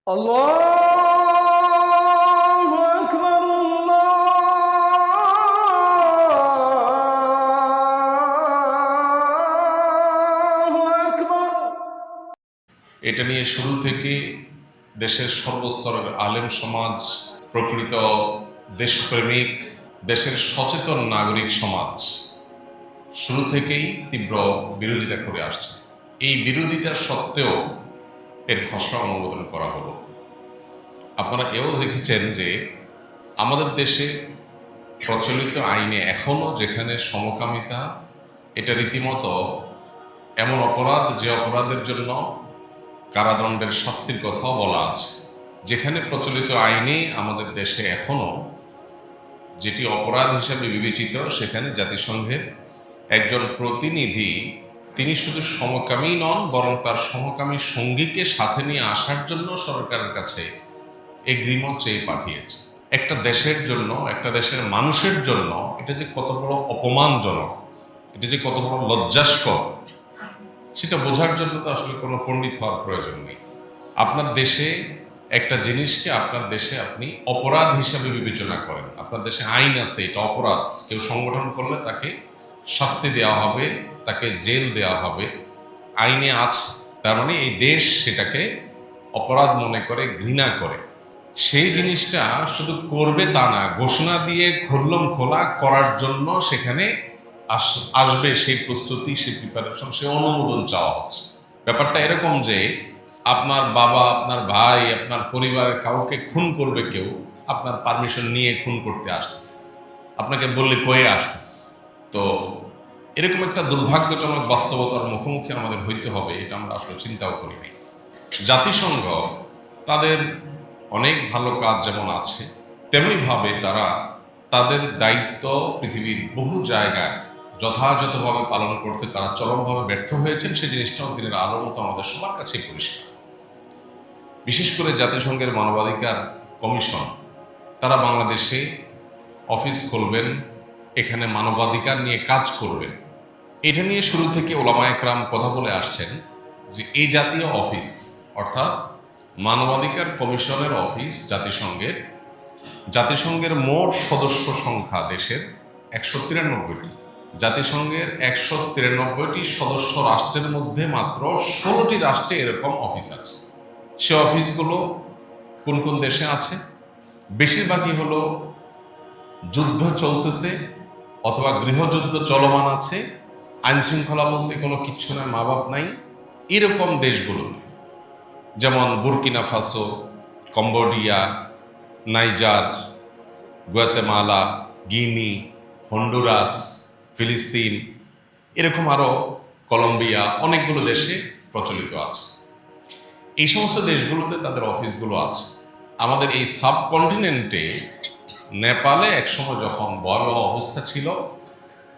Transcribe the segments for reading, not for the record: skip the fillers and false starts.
আল্লাহু আকবার, আল্লাহু আকবার। এটা নিয়ে শুরু থেকে দেশের সর্বস্তরের আলেম সমাজ, প্রকৃত দেশপ্রেমিক, দেশের সচেতন নাগরিক সমাজ শুরু থেকেই তীব্র বিরোধিতা করে আসছে। এই বিরোধিতা সত্ত্বেও এর খসড়া অনুমোদন করা হলো। আপনারা এও দেখেছেন যে আমাদের দেশে প্রচলিত আইনে এখনও যেখানে সমকামিতা, এটা রীতিমতো এমন অপরাধ যে অপরাধের জন্য কারাদণ্ডের শাস্তির কথাও বলা আছে। যেখানে প্রচলিত আইনে আমাদের দেশে এখনো যেটি অপরাধ হিসাবে বিবেচিত, সেখানে জাতিসংঘের একজন প্রতিনিধি তিনি শুধু সমকামী নন, বরং তার সমকামী সঙ্গীকে সাথে নিয়ে আসার জন্য সরকারের কাছে এগ্রিমেন্ট চেয়ে পাঠিয়েছে। একটা দেশের জন্য, একটা দেশের মানুষের জন্য এটা যে কত বড় অপমানজনক, এটা যে কত বড় লজ্জাস্কর, সেটা বোঝার জন্য তো আসলে কোনো পণ্ডিত হওয়ার প্রয়োজন নেই। আপনার দেশে একটা জিনিসকে আপনার দেশে আপনি অপরাধ হিসাবে বিবেচনা করেন, আপনার দেশে আইন আছে, এটা অপরাধ, কেউ সংগঠন করলে তাকে শাস্তি দেওয়া হবে, তাকে জেল দেওয়া হবে, আইনে আছে। তার মানে এই দেশ সেটাকে অপরাধ মনে করে, ঘৃণা করে। সেই জিনিসটা শুধু করবে তা না, ঘোষণা দিয়ে খুল্লম খোলা করার জন্য সেখানে আসবে সেই প্রস্তুতি, সেই প্রিপারেশন, সে অনুমোদন চাওয়া হচ্ছে। ব্যাপারটা এরকম যে আপনার বাবা, আপনার ভাই, আপনার পরিবারের কাউকে খুন করবে কেউ, আপনার পারমিশন নিয়ে খুন করতে আসতেছে, আপনাকে বললে কয়ে আসতেছে। তো এরকম একটা দুর্ভাগ্যজনক বাস্তবতার মুখোমুখি আমাদের হইতে হবে, এটা আমরা আসলে চিন্তাও করিনি। জাতিসংঘ তাদের অনেক ভালো কাজ যেমন আছে, তেমনিভাবে তারা তাদের দায়িত্ব পৃথিবীর বহু জায়গায় যথাযথভাবে পালন করতে তারা চরমভাবে ব্যর্থ হয়েছেন। সেই জিনিসটাও দিনের আলোর মতো আমাদের সবার কাছে পরিষ্কার। বিশেষ করে জাতিসংঘের মানবাধিকার কমিশন, তারা বাংলাদেশে অফিস খুলবেন, এখানে মানবাধিকার নিয়ে কাজ করবেন। এটা নিয়ে শুরু থেকে ওলামা একরাম কথা বলে আসছেন যে এই জাতীয় অফিস, অর্থাৎ মানবাধিকার কমিশনের অফিস জাতিসংঘের মোট সদস্য সংখ্যা দেশের 193টি। জাতিসংঘের 193টি সদস্য রাষ্ট্রের মধ্যে মাত্র 16টি রাষ্ট্রে এরকম অফিস আছে। সে অফিসগুলো কোন কোন দেশে আছে? বেশিরভাগই হলো যুদ্ধ চলতেছে অথবা গৃহযুদ্ধ চলমান আছে, আইন শৃঙ্খলা বলতে কোনো কিচ্ছু নাই, মা বাপ নাই, এরকম দেশগুলোতে, যেমন Burkina Faso, Cambodia, Niger, Guatemala, Guinea, Honduras, ফিলিস্তিন, এরকম আরও কলম্বিয়া, অনেকগুলো দেশে প্রচলিত আছে। এই সমস্ত দেশগুলোতে তাদের অফিসগুলো আছে। আমাদের এই সাবকন্টিনেন্টে নেপালে একসময় যখন ভয়াবহ অবস্থা ছিল,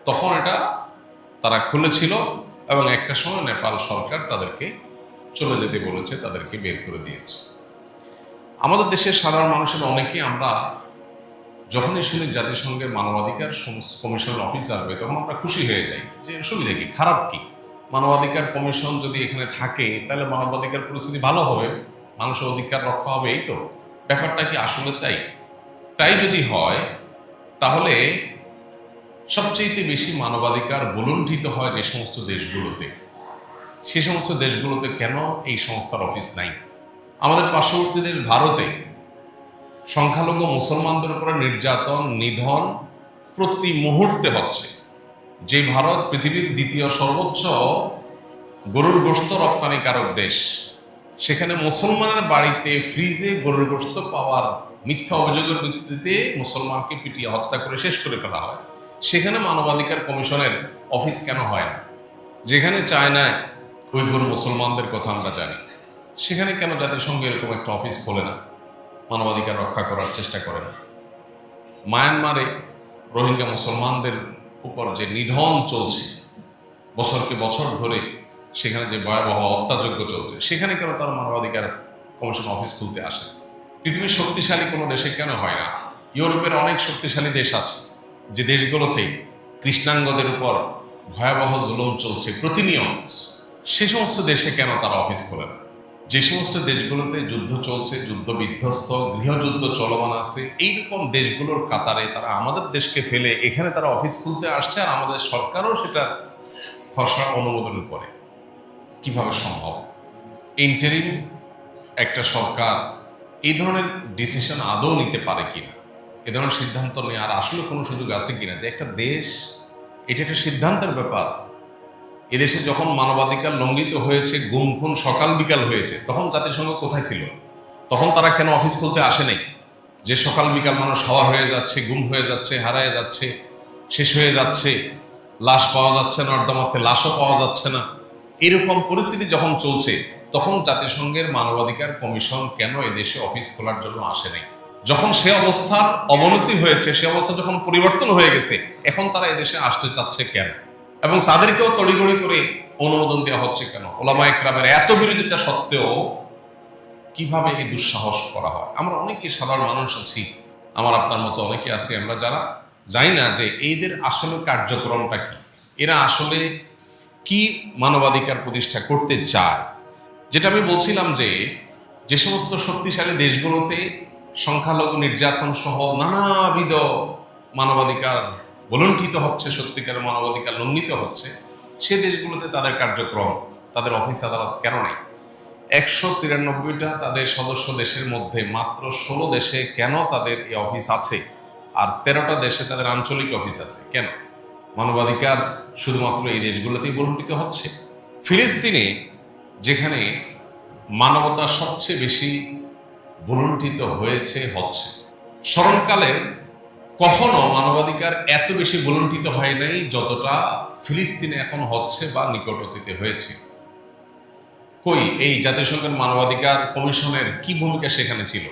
তখন এটা তারা খুলেছিল এবং একটা সময় নেপাল সরকার তাদেরকে চলে যেতে বলেছে, তাদেরকে বের করে দিয়েছে। আমাদের দেশের সাধারণ মানুষের অনেকেই আমরা যখনই শুনি জাতিসংঘের মানবাধিকার কমিশনের অফিস আসবে, তখন আমরা খুশি হয়ে যাই যে সুবিধা কি, খারাপ কি, মানবাধিকার কমিশন যদি এখানে থাকে তাহলে মানবাধিকার পরিস্থিতি ভালো হবে, মানুষের অধিকার রক্ষা হবে, এই তো। ব্যাপারটা কি আসলে তাই? তাই যদি হয় তাহলে সবচেয়ে বেশি মানবাধিকার বলুণ্ঠিত হয় যে সমস্ত দেশগুলোতে, সে সমস্ত দেশগুলোতে কেন এই সংস্থার অফিস নাই? আমাদের পার্শ্ববর্তী দেশ ভারতে সংখ্যালঘু মুসলমানদের উপরে নির্যাতন, নিধন প্রতি মুহূর্তে হচ্ছে। যে ভারত পৃথিবীর দ্বিতীয় সর্বোচ্চ গরুর গোশত রপ্তানিকারক দেশ, সেখানে মুসলমানের বাড়িতে ফ্রিজে গরুর গোশত পাওয়ার মিথ্যা অভিযোগের ভিত্তিতে মুসলমানকে পিটিয়ে হত্যা করে শেষ করে ফেলা হয়। সেখানে মানবাধিকার কমিশনের অফিস কেন হয় না? যেখানে চায়নায় উইঘুর মুসলমানদের কথা আমরা জানি, সেখানে কেন জাতিসংঘ এরকম একটা অফিস খোলে না, মানবাধিকার রক্ষা করার চেষ্টা করে না? মায়ানমারে রোহিঙ্গা মুসলমানদের উপর যে নিধন চলছে বছরকে বছর ধরে, সেখানে যে ভয়াবহ হত্যাযজ্ঞ চলছে, সেখানে কেন তারা মানবাধিকার কমিশন অফিস খুলতে আসে? পৃথিবীর শক্তিশালী কোনো দেশে কেন হয় না? ইউরোপের অনেক শক্তিশালী দেশ আছে যে দেশগুলোতে কৃষ্ণাঙ্গদের উপর ভয়াবহ জুলুম চলছে প্রতিনিয়ত, সে সমস্ত দেশে কেন তারা অফিস খোলে না? যে সমস্ত দেশগুলোতে যুদ্ধ চলছে, যুদ্ধ বিধ্বস্ত, গৃহযুদ্ধ চলমান আছে, এইরকম দেশগুলোর কাতারে তারা আমাদের দেশকে ফেলে এখানে তারা অফিস খুলতে আসছে, আর আমাদের সরকারও সেটা খসড়া অনুমোদন করে। কিভাবে সম্ভব? ইন্টারিম একটা সরকার এই ধরনের ডিসিশন আদৌ নিতে পারে কিনা, এ ধরনের সিদ্ধান্ত নেওয়ার আসলে কোনো সুযোগ আছে কিনা? যে একটা দেশ, এটা একটা সিদ্ধান্তের ব্যাপার। এদেশে যখন মানবাধিকার লঙ্ঘিত হয়েছে, গুম খুন সকাল বিকাল হয়েছে, তখন জাতিসংঘ কোথায় ছিল? তখন তারা কেন অফিস খুলতে আসে নাই? যে সকাল বিকাল মানুষ হাওয়া হয়ে যাচ্ছে, গুম হয়ে যাচ্ছে, হারায় যাচ্ছে, শেষ হয়ে যাচ্ছে, লাশ পাওয়া যাচ্ছে না, নর্দমাতে লাশও পাওয়া যাচ্ছে না, এরকম পরিস্থিতি যখন চলছে, তখন জাতিসংঘের মানবাধিকার কমিশন কেন এদেশে অফিস খোলার জন্য আসে নাই? যখন সে অবস্থার অবনতি হয়েছে, সে অবস্থা যখন পরিবর্তন হয়ে গেছে, এখন তারা এদেশে আসতে চাচ্ছে কেন? এবং তাদেরকেও তড়িঘড়ি করে অনুমোদন দেওয়া হচ্ছে কেন? ওলামায়ে কেরামের এত বিরোধিতা সত্ত্বেও কিভাবে এই দুঃসাহস করা হয়? আমরা অনেকে সাধারণ মানুষ আছি, আমার আপনার মতো অনেকে আছি, আমরা যারা জানি না যে এদের আসলে কার্যক্রমটা কি, এরা আসলে কি মানবাধিকার প্রতিষ্ঠা করতে চায়। যেটা আমি বলছিলাম যে যে সমস্ত শক্তিশালী দেশগুলোতে সংখ্যালঘু নির্যাতন সহ নানাবিধ মানবাধিকার বলণ্ঠিত হচ্ছে, সত্যিকারের মানবাধিকার লঙ্ঘিত হচ্ছে, সে দেশগুলোতে তাদের কার্যক্রম, তাদের অফিস আদালত কেন নেই? 193টা তাদের সদস্য দেশের মধ্যে মাত্র 16 দেশে কেন তাদের এই অফিস আছে, আর 13টা দেশে তাদের আঞ্চলিক অফিস আছে কেন? মানবাধিকার শুধুমাত্র এই দেশগুলোতেই বলণ্ঠিত হচ্ছে? ফিলিস্তিনে যেখানে মানবতা সবচেয়ে বেশি বলণ্ঠিত হচ্ছে, স্মরণকালের কখনো মানবাধিকার এত বেশি বলণ্ঠিত হয় নাই যতটা ফিলিস্তিনে এখন হচ্ছে বা নিকট অতীতে হয়েছে। কই এই জাতিসংঘের মানবাধিকার কমিশনের কি ভূমিকা সেখানে ছিল?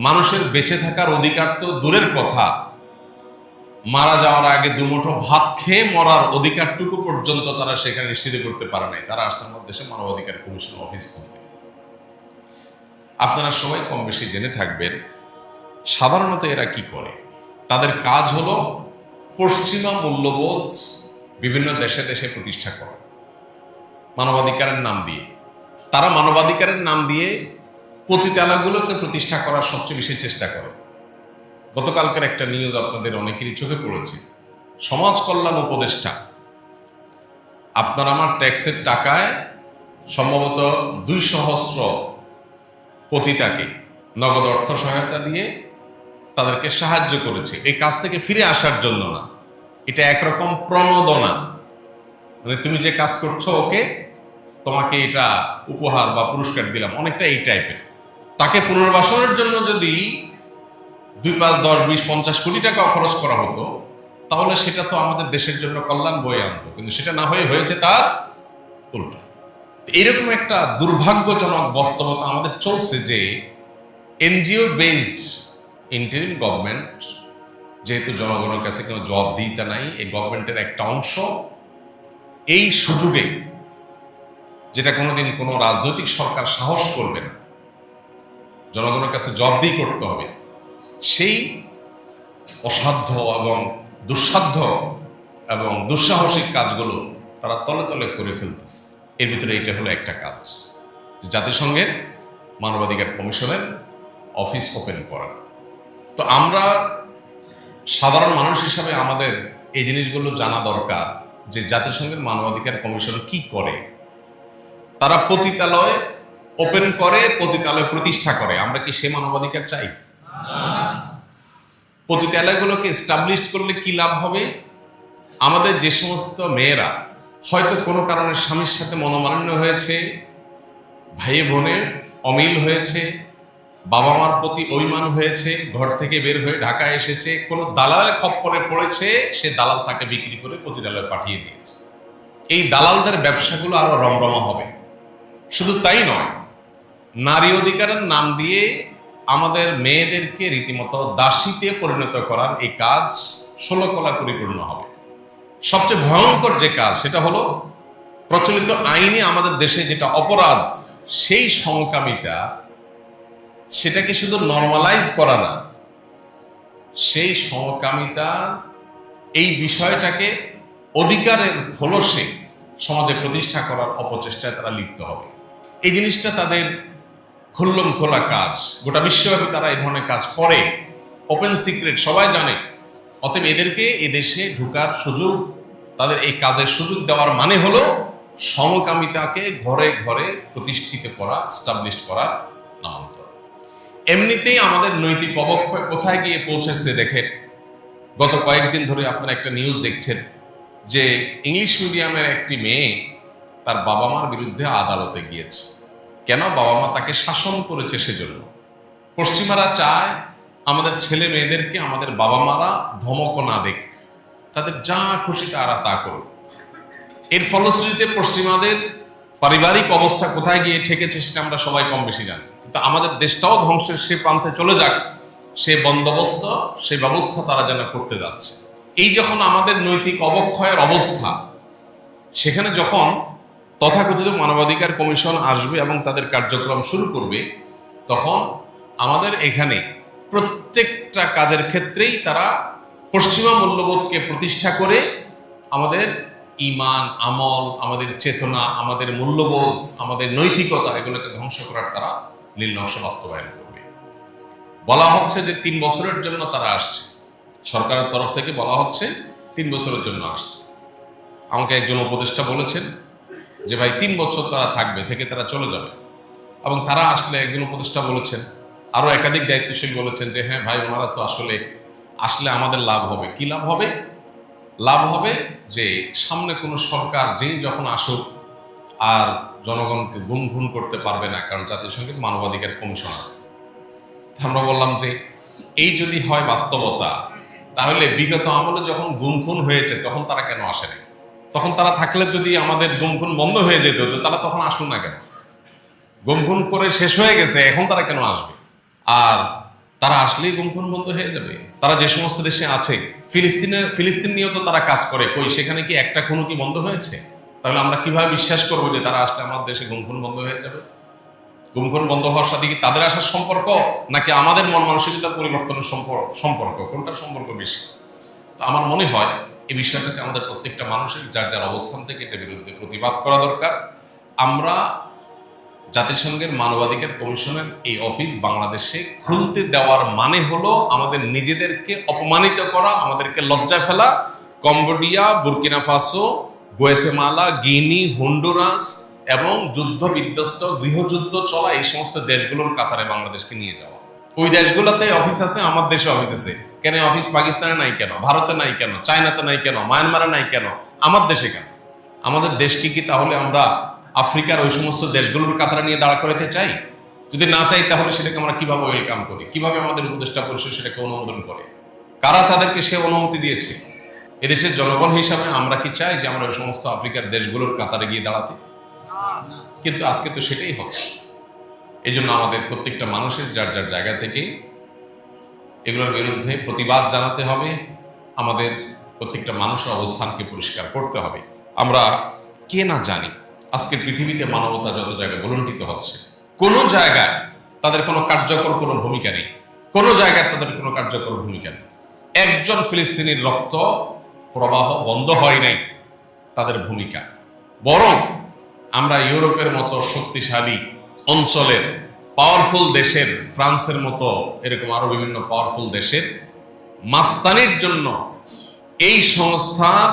মানুষের বেঁচে থাকার অধিকার তো দূরের কথা, মারা যাওয়ার আগে দুমুঠো ভাত খেয়ে মরার অধিকারটুকু পর্যন্ত তারা সেখানে নিশ্চিত করতে পারে নাই। তারা আসছে আমাদের দেশে মানবাধিকার কমিশন অফিস খুলতে। আপনারা সবাই কম বেশি জেনে থাকবেন সাধারণত এরা কি করে। তাদের কাজ হলো পশ্চিমা মূল্যবোধ বিভিন্ন দেশে দেশে প্রতিষ্ঠা করা, মানবাধিকারের নাম দিয়ে। তারা মানবাধিকারের নাম দিয়ে পতিতালয়গুলোকে প্রতিষ্ঠা করার সবচেয়ে বেশি চেষ্টা করে। গতকালকের একটা নিউজ আপনাদের অনেকেরই চোখে পড়েছে। সমাজ কল্যাণ উপদেষ্টা আপনার আমার ট্যাক্সের টাকায় সম্ভবত 2 সহস্র পতিতাকে নগদ অর্থ সহায়তা দিয়ে তাদেরকে সাহায্য করেছে এই কাজ থেকে ফিরে আসার জন্য না। এটা একরকম প্রণোদনা, মানে তুমি যে কাজ করছো ওকে, তোমাকে এটা উপহার বা পুরস্কার দিলাম, অনেকটা এই টাইপের। তাকে পুনর্বাসনের জন্য যদি 2, 5, 10, 20, 50 কোটি টাকা খরচ করা হতো, তাহলে সেটা তো আমাদের দেশের জন্য কল্যাণ বয়ে আনতো, কিন্তু সেটা না হয়ে হয়েছে তার উল্টো। এরকম একটা দুর্ভাগ্যজনক বাস্তবতা আমাদের চলছে যে এনজিও বেসড ইন্টারিম গভর্নমেন্ট, যেহেতু জনগণের কাছে কোনো জবাবদিহিতা নাই, এই গভর্নমেন্টের একটা অংশ এই সুযোগে, যেটা কোনোদিন কোনো রাজনৈতিক সরকার সাহস করবে না, জনগণের কাছে জবাবদিহি করতে হবে, সেই অসাধ্য এবং দুঃসাধ্য এবং দুঃসাহসিক কাজগুলো তারা তলে তলে করে ফেলতেছে। এর ভিতরে এটা হলো একটা কাজ, জাতিসংঘের মানবাধিকার কমিশনের অফিস ওপেন করা। তো আমরা সাধারণ মানুষ হিসাবে আমাদের এই জিনিসগুলো জানা দরকার যে জাতিসংঘের মানবাধিকার কমিশন কি করে। তারা পতিতালয় ওপেন করে, পতিতালয় প্রতিষ্ঠা করে। আমরা কি সে মানবাধিকার চাই? পতিতালয়গুলোকে এস্টাবলিশ করলে কি লাভ হবে? আমাদের যে সমস্ত মেয়েরা হয়তো কোনো কারণে স্বামীর সাথে মনোমালিন্য হয়েছে, ভাই বোনের অমিল হয়েছে, বাবা মার প্রতি অভিমান হয়েছে, ঘর থেকে বের হয়ে ঢাকায় এসেছে, কোনো দালালের খপ্পরে পড়েছে, সে দালাল তাকে বিক্রি করে পতিতালয়ে পাঠিয়ে দিয়েছে। এই দালালদের ব্যবসাগুলো আরো রমরমা হবে। শুধু তাই নয়, নারী অধিকারের নাম দিয়ে আমাদের মেয়েদেরকে রীতিমতো দাসীতে পরিণত করার এই কাজ 16 কলা পরিপূর্ণ হবে। সবচেয়ে ভয়ঙ্কর যে কাজ, সেটা হলো প্রচলিত আইনে আমাদের দেশে যেটা অপরাধ, সেই সমকামিতা, সেটাকে শুধু নর্মালাইজ করা না, সেই সমকামিতা এই বিষয়টাকে অধিকারের খোলসে সমাজে প্রতিষ্ঠা করার অপচেষ্টায় তারা লিপ্ত হবে। এই জিনিসটা তাদের খুল্লম খোলা কাজ, গোটা বিশ্বব্যাপী তারা এই ধরনের কাজ করে, ওপেন সিক্রেট, সবাই জানে। অতএব এদেরকে এদেশে ঢোকার সুযোগ, তাদের এই কাজের সুযোগ দেওয়ার মানে হলো সমকামিতাকে ঘরে ঘরে প্রতিষ্ঠিত করা, স্টাবলিশ করা, নামান্তর। এমনিতেই আমাদের নৈতিক অবক্ষয় কোথায় গিয়ে পৌঁছেছে দেখেন। গত কয়েকদিন ধরে আপনারা একটা নিউজ দেখছেন যে ইংলিশ মিডিয়ামের একটি মেয়ে তার বাবা মার বিরুদ্ধে আদালতে গিয়েছে। কেন? বাবা মা তাকে শাসন করেছে সেজন্য। পশ্চিমারা চায় আমাদের ছেলে মেয়েদেরকে আমাদের বাবা মারা ধমক না দেখ, তাদের যা খুশি তারা তা করুক। এর ফলশ্রুতিতে পশ্চিমাদের পারিবারিক অবস্থা কোথায় গিয়ে ঠেকেছে সেটা আমরা সবাই কম বেশি জানি। কিন্তু আমাদের দেশটাও ধ্বংসের সে প্রান্তে চলে যাক, সে বন্দোবস্ত, সে ব্যবস্থা তারা যেন করতে যাচ্ছে। এই যখন আমাদের নৈতিক অবক্ষয়ের অবস্থা, সেখানে যখন তথাকথিত মানবাধিকার কমিশন আসবে এবং তাদের কার্যক্রম শুরু করবে, তখন আমাদের এখানে প্রত্যেকটা কাজের ক্ষেত্রেই তারা পশ্চিমা মূল্যবোধকে প্রতিষ্ঠা করে আমাদের ঈমান, আমল, আমাদের চেতনা, আমাদের মূল্যবোধ, আমাদের নৈতিকতা, এগুলোকে ধ্বংস করার তারা নীল নকশা বাস্তবায়ন করবে। বলা হচ্ছে যে 3 বছরের জন্য তারা আসছে, সরকারের তরফ থেকে বলা হচ্ছে 3 বছরের জন্য আসছে। আমাকে একজন উপদেষ্টা বলেছেন যে ভাই 3 বছর তারা থাকবে, থেকে তারা চলে যাবে। এবং তারা আসলে একজন উপদেষ্টা বলেছেন, আরো একাধিক দায়িত্বশীল বলেছেন যে হ্যাঁ ভাই, ওনারা তো আসলে আমাদের লাভ হবে। কি লাভ হবে? লাভ হবে যে সামনে কোনো সরকার যেই যখন আসুক আর জনগণকে গুম খুন করতে পারবে না, কারণ জাতিসংঘের মানবাধিকার কমিশন আছে। আমরা বললাম যে এই যদি হয় বাস্তবতা, তাহলে বিগত আমলে যখন গুম খুন হয়েছে তখন তারা কেন আসেনি? তখন তারা থাকলে যদি আমাদের গুম খুন বন্ধ হয়ে যেত, তো তারা তখন আসলো না কেন? গুম খুন করে শেষ হয়ে গেছে, এখন তারা কেন আসবে? আর তারা আসলেই গুম খুন বন্ধ হয়ে যাবে। তারা যে সমস্ত দেশে আছে, ফিলিস্তিন নিয়েও তো তারা কাজ করে, কই সেখানে কি একটা খুনও কি বন্ধ হয়েছে? তাহলে আমরা কিভাবে বিশ্বাস করবো যে তারা আসলে আমাদের দেশে গুম খুন বন্ধ হয়ে যাবে? গুম খুন বন্ধ হওয়ার সাথে কি তাদের আসার সম্পর্ক, নাকি আমাদের মন মানসিকতার পরিবর্তনের সম্পর্ক? কোনটার সম্পর্ক বেশি? তো আমার মনে হয় এই বিষয়টাতে আমাদের প্রত্যেকটা মানুষের যার যার অবস্থান থেকে এটার বিরুদ্ধে প্রতিবাদ করা দরকার। আমরা জাতিসংঘের মানবাধিকার কমিশনের এই অফিস বাংলাদেশে খুলতে দেওয়ার মানে হলো আমাদের নিজেদেরকে অপমানিত করা, আমাদেরকে লজ্জায় ফেলা। Cambodia, Burkina Faso, Guatemala, Guinea, Honduras এবং যুদ্ধ বিধ্বস্ত, গৃহযুদ্ধ চলা এই সমস্ত দেশগুলোর কাতারে বাংলাদেশকে নিয়ে যাওয়া। ওই দেশগুলোতে অফিস আছে, আমার দেশে অফিস আছে। কেন অফিস পাকিস্তানে নাই কেন? ভারতে নাই কেন? চায়নাতে নাই কেন? মায়ানমারে নাই কেন? আমার দেশে কেন? আমাদের দেশকে কি তাহলে আমরা আফ্রিকার ওই সমস্ত দেশগুলোর কাতারে নিয়ে দাঁড়া করাতে চাই? যদি না চাই, তাহলে সেটাকে আমরা কিভাবে ওয়েলকাম করি? কিভাবে আমাদের উপদেষ্টা পরিষদ সেটাকে অনুমোদন করে? কারা তাদেরকে সে অনুমতি দিয়েছে? এদেশের জনগণ হিসাবে আমরা কি চাই যে আমরা ওই সমস্ত আফ্রিকার দেশগুলোর কাতারে গিয়ে দাঁড়াতে? কিন্তু আজকে তো সেটাই হচ্ছে। এই জন্য আমাদের প্রত্যেকটা মানুষের যার যার জায়গা থেকে এগুলোর বিরুদ্ধে প্রতিবাদ জানাতে হবে। আমাদের প্রত্যেকটা মানুষের অবস্থানকে পরিষ্কার করতে হবে। আমরা কে না জানি আজকের পৃথিবীতে মানবতা যত জায়গায় বলুণ্ঠিত হচ্ছে, কোনো জায়গায় তাদের কোনো কার্যকর কোনো ভূমিকা নেই, কোনো জায়গায় তাদের কোনো কার্যকর ভূমিকা নেই। একজন ফিলিস্তিনির রক্ত প্রবাহ বন্ধ হয় নাই তাদের ভূমিকা। বরং আমরা ইউরোপের মতো শক্তিশালী অঞ্চলের পাওয়ারফুল দেশের, ফ্রান্সের মতো এরকম আরো বিভিন্ন পাওয়ারফুল দেশের মাস্তানির জন্য এই সংস্থার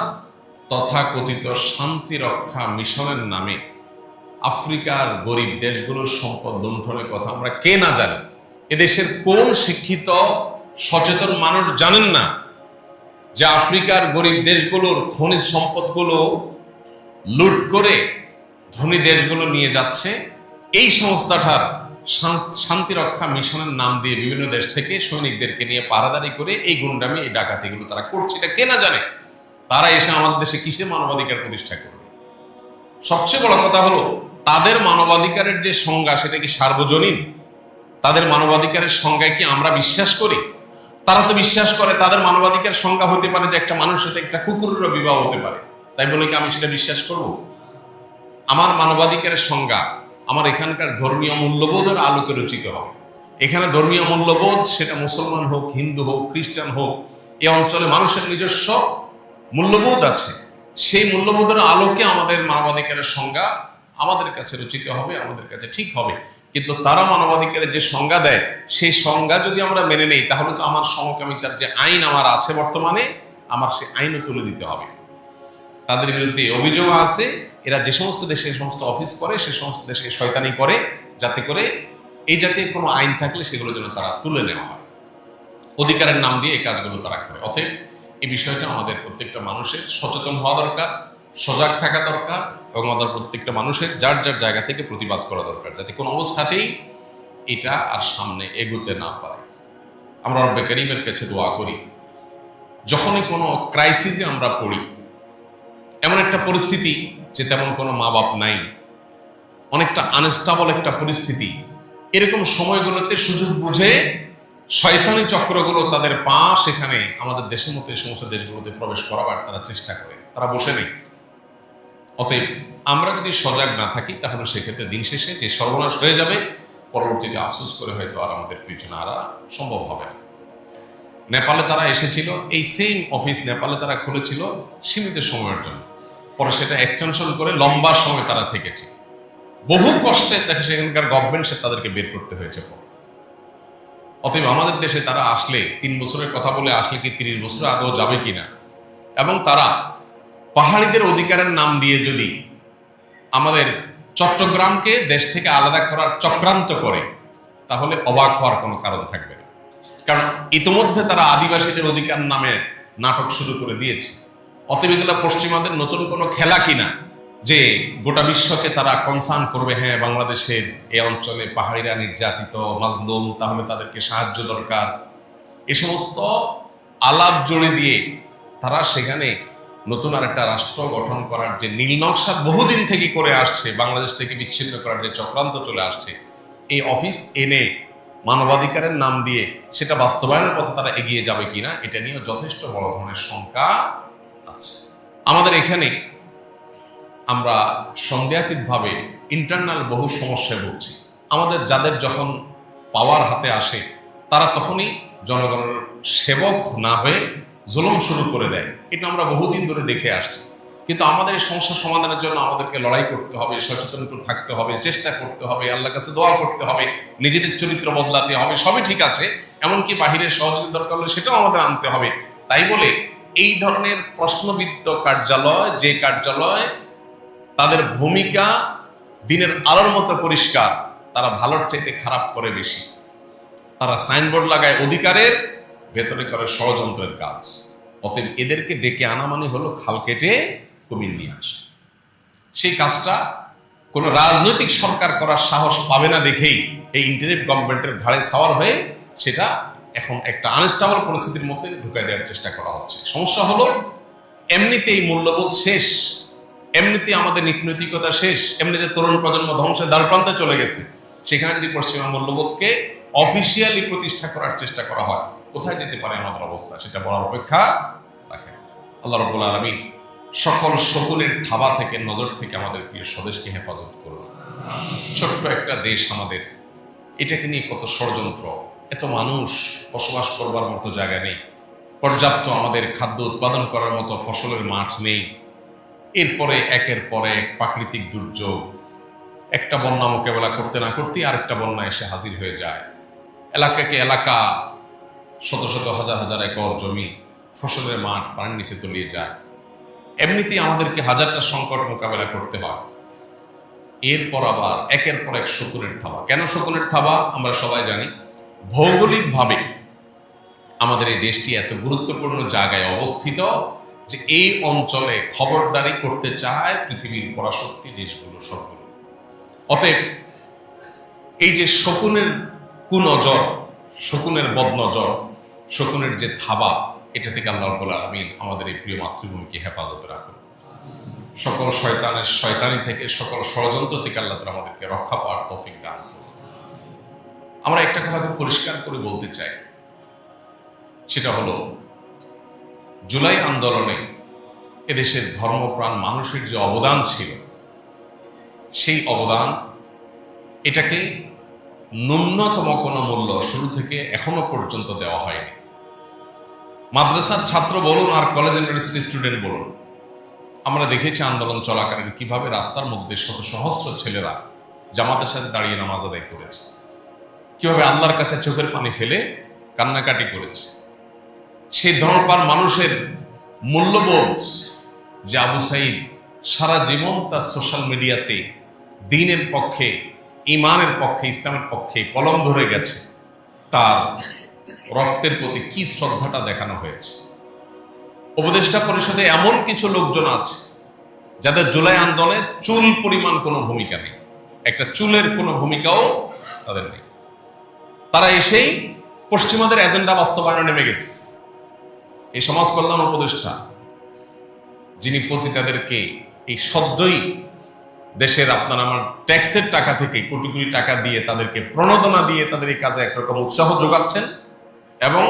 তথাকথিত শান্তি রক্ষা মিশনের নামে আফ্রিকার গরিব দেশগুলোর সম্পদ লুণ্ঠনের কথা আমরা কে না জানি? এদেশের কোন শিক্ষিত সচেতন মানুষ জানেন না যে আফ্রিকার গরিব দেশগুলোর খনিজ সম্পদগুলো লুট করে ধনী দেশগুলো নিয়ে যাচ্ছে? এই সংস্থাটার শান্তি রক্ষা মিশনের নাম দিয়ে বিভিন্ন দেশ থেকে সৈনিকদেরকে নিয়ে পাহারাদারি করে এই গুন্ডামি, এই ডাকাতিগুলো তারা করছে। এটা কে না জানে? তারা এসে আমাদের দেশে কিসের মানবাধিকার প্রতিষ্ঠা করবে? সবচেয়ে বড় কথা হলো, তাদের মানবাধিকারের যে সংজ্ঞা সেটা কি সার্বজনীন? তাদের মানবাধিকারের সংজ্ঞায় কি আমরা বিশ্বাস করি? তারা তো বিশ্বাস করে তাদের মানবাধিকার সংজ্ঞা হতে পারে যে একটা মানুষের সাথে একটা কুকুরেরও বিবাহ হতে পারে। তাই বলে কি আমি সেটা বিশ্বাস করব? আমার মানবাধিকারের সংজ্ঞা আমার এখানকার ধর্মীয় মূল্যবোধের আলোকে রচিত হবে। এখানে ধর্মীয় মূল্যবোধ, সেটা মুসলমান হোক, হিন্দু হোক, খ্রিস্টান হোক, এই অঞ্চলে মানুষের নিজস্ব মূল্যবোধ আছে। সেই মূল্যবোধের আলোকে আমাদের মানবাধিকারের সংজ্ঞা আমাদের কাছে রচিত হবে, আমাদের কাছে ঠিক হবে। কিন্তু তারা মানবাধিকারের যে সংজ্ঞা দেয়, সেই সংজ্ঞা যদি আমরা মেনে নেই, তাহলে তো আমার সমকামিতার যে আইন আমার আছে বর্তমানে, আমার সে আইনও তুলে দিতে হবে। তাদের বিরুদ্ধে অভিযোগ আছে, এরা যে সমস্ত দেশে এই সমস্ত অফিস করে, সে সমস্ত দেশে শয়তানি করে, যাতে করে এই জাতীয় কোনো আইন থাকলে সেগুলো যেন তারা তুলে নেওয়া হয়। অধিকারের নাম দিয়ে এই কাজগুলো তারা করে। অতএব এই বিষয়টা আমাদের প্রত্যেকটা মানুষের সচেতন হওয়া দরকার, সজাগ থাকা দরকার, এবং আমাদের প্রত্যেকটা মানুষের যার যার জায়গা থেকে প্রতিবাদ করা দরকার, যাতে কোনো অবস্থাতেই এটা আর সামনে এগোতে না পারে। আমরা রব্বে কারীমের কাছে দোয়া করি, যখনই কোনো ক্রাইসিসে আমরা পড়ি, এমন একটা পরিস্থিতি যে তেমন কোনো মা বাপ নাই, অনেকটা আনস্টেবল একটা পরিস্থিতি, এরকম সময়গুলোতে সুযোগ বুঝে শয়তানি চক্রগুলো তাদের পা সেখানে আমাদের দেশের মতো এই সমস্ত দেশগুলোতে প্রবেশ করাবার তারা চেষ্টা করে, তারা বসে নেই। অতএব আমরা যদি সজাগ না থাকি, তাহলে সেক্ষেত্রে দিন শেষে যে সর্বনাশ হয়ে যাবে, পরবর্তীতে আফসোস করে হয়তো আর আমাদের পিছনে আনা সম্ভব হবে না। নেপালে তারা এসেছিল, এই সেম অফিস নেপালে তারা খুলেছিল সীমিত সময়ের জন্য, পরে সেটা এক্সটেনশন করে লম্বা সময় তারা থেকেছে। বহু কষ্টে দেখে সেখানকার গভর্নমেন্ট সে তাদেরকে বের করতে হয়েছে। অতএব আমাদের দেশে তারা আসলে 3 বছরের কথা বলে আসলে কি 30 বছর আদৌ যাবে কিনা, এবং তারা পাহাড়িদের অধিকারের নাম দিয়ে যদি আমাদের চট্টগ্রামকে দেশ থেকে আলাদা করার চক্রান্ত করে, তাহলে অবাক হওয়ার কোনো কারণ থাকবে না। কারণ ইতিমধ্যে তারা আদিবাসীদের অধিকার নামে নাটক শুরু করে দিয়েছে। অতএব এগুলো পশ্চিমাদের নতুন কোনো খেলা কিনা যে গোটা বিশ্বকে তারা কনসার্ন করবে, হ্যাঁ বাংলাদেশের এই অঞ্চলে পাহাড়িরা নির্যাতিত, মাজলুম, তাহলে তাদেরকে সাহায্য দরকার। এ সমস্ত আলাপ জড়ে দিয়ে তারা সেখানে নতুন আর একটা রাষ্ট্র গঠন করার যে নীলনকশা বহুদিন থেকে করে আসছে, বাংলাদেশ থেকে বিচ্ছিন্ন করার যে চক্রান্ত চলে আসছে, এই অফিস এনে মানবাধিকারের নাম দিয়ে সেটা বাস্তবায়নের পথে তারা এগিয়ে যাবে কিনা, এটা নিয়ে যথেষ্ট বড় ধরনের শঙ্কা আছে। আমাদের এখানে আমরা সন্দেহাতীতভাবে ইন্টারনাল বহু সমস্যায় ভুগছি। আমাদের যাদের যখন পাওয়ার হাতে আসে, তারা তখনই জনগণের সেবক না হয়ে জুলুম শুরু করে দেয়। এটা আমরা বহুদিন ধরে দেখে আসছি। কিন্তু আমাদের এই সমস্যা সমাধানের জন্য আমাদেরকে লড়াই করতে হবে, সচেতন থাকতে হবে, চেষ্টা করতে হবে, আল্লাহর কাছে দোয়া করতে হবে, নিজেদের চরিত্র বদলাতে হবে, সবই ঠিক আছে। এমনকি বাহিরের সহযোগিতা দরকার হলে সেটাও আমাদের আনতে হবে। তাই বলে এই ধরনের প্রশ্নবিদ্ধ কার্যালয়, যে কার্যালয় তাদের ভূমিকা দিনের আলোর মতো পরিষ্কার, তারা ভালোর চাইতে খারাপ করে বেশি। তারা সাইনবোর্ড লাগায় অধিকারের, ভেতরে করে ষড়যন্ত্রের কাজ। অতএব এদেরকে ডেকে আনা মানে হলো খাল কেটে কুমির নিয়ে আসা। সেই কাজটা কোনো রাজনৈতিক সরকার করার সাহস পাবে না দেখেই এই ইন্টারিম গভর্নমেন্টের ঘাড়ে সাওয়ার হয়ে সেটা এখন একটা আনস্টেবল পরিস্থিতির মধ্যে ঢুকাই দেওয়ার চেষ্টা করা হচ্ছে। সমস্যা হলো এমনিতেই মূল্যবোধ শেষ, এমনিতে আমাদের নীতিনৈতিকতা শেষ, এমনিতে তরুণ প্রজন্ম ধ্বংসের দ্বারপ্রান্তে চলে গেছে। সেখানে যদি পশ্চিমা মূল্যবোধকে অফিসিয়ালি প্রতিষ্ঠা করার চেষ্টা করা হয়, কোথায় যেতে পারে আমাদের অবস্থা, সেটা বলার অপেক্ষা রাখে। আল্লাহ রাব্বুল আলামিন সকল শকুনের থাবা থেকে, নজর থেকে আমাদের প্রিয় স্বদেশকে হেফাজত করুন। ছোট্ট একটা দেশ আমাদের, এটাকে নিয়ে কত ষড়যন্ত্র, এত মানুষ, বসবাস করবার মতো জায়গা নেই, পর্যাপ্ত আমাদের খাদ্য উৎপাদন করার মতো ফসলের মাঠ নেই। এরপরে একের পর এক প্রাকৃতিক দুর্যোগ, একটা বন্যা মোকাবেলা করতে না করতেই আরেকটা বন্যা এসে হাজির হয়ে যায়। এলাকাকে এলাকা, শত শত হাজার হাজার একর জমি, ফসলের মাঠ পানির নিচে তলিয়ে যায়। এমনিতেই আমাদেরকে হাজারটা সংকট মোকাবেলা করতে হয়। এরপর আবার একের পর এক শকুনের থাবা। কেন শকুনের থাবা আমরা সবাই জানি। ভৌগোলিকভাবে আমাদের এই দেশটি এত গুরুত্বপূর্ণ জায়গায় অবস্থিত যে এই অঞ্চলে খবরদারি করতে চায় পৃথিবীর পরাশক্তি দেশগুলো সবগুলো। অতএব এই যে শকুনের কুনজর, শকুনের বদনজর, শকুনের যে থাবা, এটা থেকে আল্লাহ রাব্বুল আলামিন আমাদের এই প্রিয় মাতৃভূমিকে হেফাজত রাখুন। সকল শয়তানের শয়তানি থেকে, সকল ষড়যন্ত্র থেকে আল্লাহ তাআলা আমাদেরকে রক্ষা পাওয়ার তৌফিক দান করুন। আমরা একটা কথা খুব পরিষ্কার করে বলতে চাই, সেটা হলো জুলাই আন্দোলনে এদেশের ধর্মপ্রাণ মানুষের যে অবদান ছিল, সেই অবদান, এটাকে ন্যূনতম কোনো মূল্য শুরু থেকে এখনো পর্যন্ত দেওয়া হয়নি। মাদ্রাসার ছাত্র বলুন আর কলেজ ইউনিভার্সিটি স্টুডেন্ট বলুন, আমরা দেখেছি আন্দোলন চলাকালীন কিভাবে রাস্তার মধ্যে শত সহস্র ছেলেরা জামাতের সাথে দাঁড়িয়ে নামাজ আদায় করেছে, কিভাবে আল্লাহর কাছে চোখের পানি ফেলে কান্নাকাটি করেছে। সেই ধর্মপ্রাণ মানুষের মূল্যবোধ যে আবু সাইদ সারা জীবন তার সোশ্যাল মিডিয়াতে দ্বীনের পক্ষে, ইমানের পক্ষে, ইসলামের পক্ষে কলম ধরে গেছে, তার রক্তের প্রতি কি শ্রদ্ধাটা দেখানো হয়েছে। উপদেষ্টা পরিষদে এমন কিছু লোকজন আছে যাদের জুলাই আন্দোলনে চুল পরিমাণ কোনো ভূমিকা নেই, একটা চুলের কোনো ভূমিকাও তাদের নেই। তারা এসেই পশ্চিমাদের এজেন্ডা বাস্তবায়নে নেমে গেছে। এই সমাজ কল্যাণ উপদেষ্টা যিনি পতিতাদেরকে এই সদ্যই দেশের আপনার আমার ট্যাক্সের টাকা থেকে কোটি কোটি টাকা দিয়ে তাদেরকে প্রণোদনা দিয়ে তাদের এই কাজে একরকম উৎসাহ যোগাচ্ছেন, এবং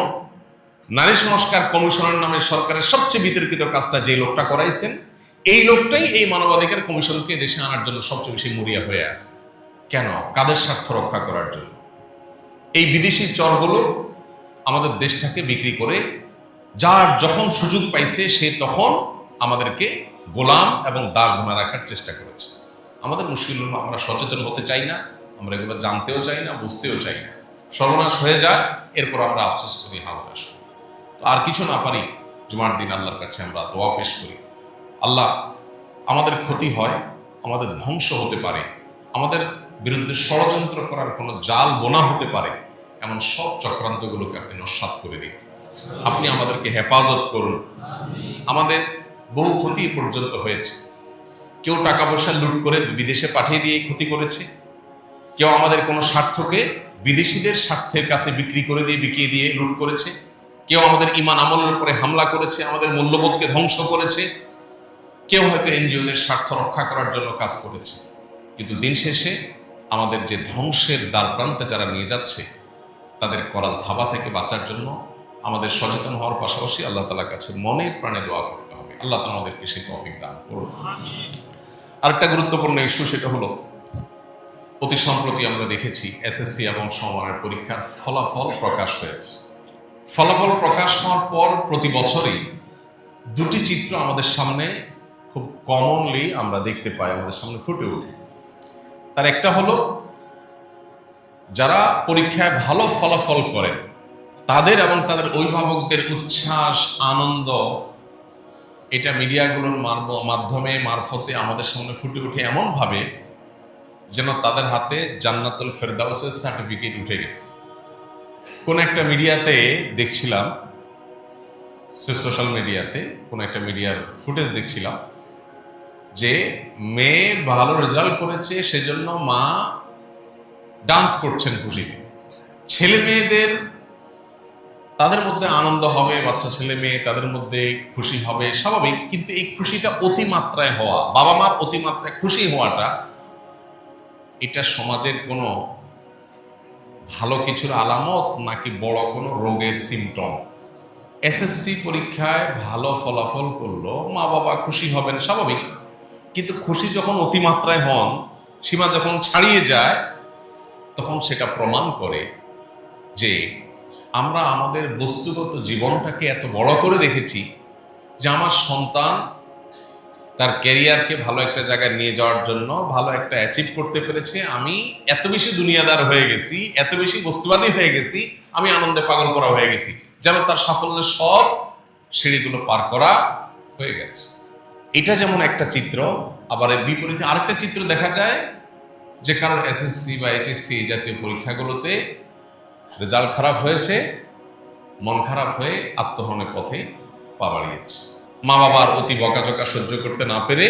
নারী সংস্কার কমিশনের নামে সরকারের সবচেয়ে বিতর্কিত কাজটা যে লোকটা করাইছেন, এই লোকটাই এই মানবাধিকার কমিশনকে দেশে আনার জন্য সবচেয়ে বেশি মরিয়া হয়ে আছে। কেন? কাদের স্বার্থ রক্ষা করার জন্য। এই বিদেশি চরগুলো আমাদের দেশটাকে বিক্রি করে যার যখন সুযোগ পাইছে সে তখন আমাদেরকে গোলাম এবং দাস বানা রাখার চেষ্টা করেছে। আমাদের মুশকিল হলো আমরা সচেতন হতে চাই না, আমরা এগুলো জানতেও চাই না, বুঝতেও চাই না। সর্বনাশ হয়ে যায়, এরপর আমরা আফসোস করি, হালতাস। তো আর কিছু না পারি, জুমার দিন আল্লাহর কাছে আমরা দোয়া পেশ করি, আল্লাহ আমাদের ক্ষতি হয়, আমাদের ধ্বংস হতে পারে, আমাদের বিরুদ্ধে ষড়যন্ত্র করার কোনো জাল বোনা হতে পারে, এমন সব চক্রান্তগুলোকে আপনি নস্যাৎ করে দিন। আপনি আমাদেরকে হেফাজত করুন। আমাদের বহু ক্ষতি পর্যন্ত হয়েছে। কেউ টাকা পয়সা লুট করে বিদেশে পাঠিয়ে দিয়ে ক্ষতি করেছে, কেউ আমাদের কোনো স্বার্থকে বিদেশিদের স্বার্থের কাছে বিক্রি করে দিয়ে বিকিয়ে দিয়ে লুট করেছে, কেউ আমাদের ইমান আমলের উপরে হামলা করেছে, আমাদের মূল্যবোধকে ধ্বংস করেছে, কেউ হয়তো এনজিওদের স্বার্থ রক্ষা করার জন্য কাজ করেছে। কিন্তু দিন শেষে আমাদের যে ধ্বংসের দ্বার প্রান্তে যারা নিয়ে যাচ্ছে তাদের করাল থাবা থেকে বাঁচার জন্য আমাদের সচেতন হওয়ার পাশাপাশি আল্লাহ তাআলার কাছে মনে প্রাণে দোয়া করতে হবে। আল্লাহ তাআলা আমাদেরকে সেই তৌফিক দান করুন। আরেকটা গুরুত্বপূর্ণ ইস্যু, সেটা হলো অতি সম্প্রতি আমরা দেখেছি এসএসসি এবং সমমানের পরীক্ষার ফলাফল প্রকাশ হয়েছে। ফলাফল প্রকাশ হওয়ার পর প্রতি বছরই দুটি চিত্র আমাদের সামনে খুব কমনলি আমরা দেখতে পাই, আমাদের সামনে ফুটে ওঠে। তার একটা হলো যারা পরীক্ষায় ভালো ফলাফল করেন তাদের এবং তাদের অভিভাবকদের উচ্ছ্বাস, আনন্দ, এটা মিডিয়াগুলোর মাধ্যমে মারফতে আমাদের সামনে ফুটে ওঠে এমনভাবে যেন তাদের হাতে জান্নাতুল ফেরদাউসের সার্টিফিকেট উঠে গেছে। কোন একটা মিডিয়াতে দেখছিলাম, সোশ্যাল মিডিয়াতে কোন একটা মিডিয়ার ফুটেজ দেখছিলাম যে মেয়ে ভালো রেজাল্ট করেছে সেজন্য মা ডান্স করছেন খুশিতে। ছেলে মেয়েদের তাদের মধ্যে আনন্দ হবে, বাচ্চা ছেলে মেয়ে তাদের মধ্যে খুশি হবে স্বাভাবিক, কিন্তু এই খুশিটা অতিমাত্রায় হওয়া, বাবা মার অতিমাত্রায় খুশি হওয়াটা, এটা সমাজের কোনো ভালো কিছুর আলামত নাকি বড় কোনো রোগের সিমটম? এসএসসি পরীক্ষায় ভালো ফলাফল করলো, মা বাবা খুশি হবেন স্বাভাবিক, কিন্তু খুশি যখন অতিমাত্রায় হন, সীমা যখন ছাড়িয়ে যায়, তখন সেটা প্রমাণ করে যে আমরা আমাদের বস্তুগত জীবনটাকে এত বড় করে দেখেছি যে আমার সন্তান তার ক্যারিয়ারকে ভালো একটা জায়গায় নিয়ে যাওয়ার জন্য ভালো একটা অ্যাচিভ করতে পেরেছে, আমি এত বেশি দুনিয়াদার হয়ে গেছি, এত বেশি বস্তুবাদী হয়ে গেছি, আমি আনন্দে পাগল করা হয়ে গেছি, যেন তার সাফল্যের সব সিঁড়িগুলো পার করা হয়ে গেছে। এটা যেমন একটা চিত্র, আবার এর বিপরীতে আরেকটা চিত্র দেখা যায় যে কারণ এসএসসি বা এইচএসসি এই জাতীয় পরীক্ষাগুলোতে রেজাল্ট খারাপ হয়েছে, মন খারাপ হয়ে আত্মহননের পথে পা বাড়িয়েছে। মা বাবার অতি বকাঝকা সহ্য করতে না পেরে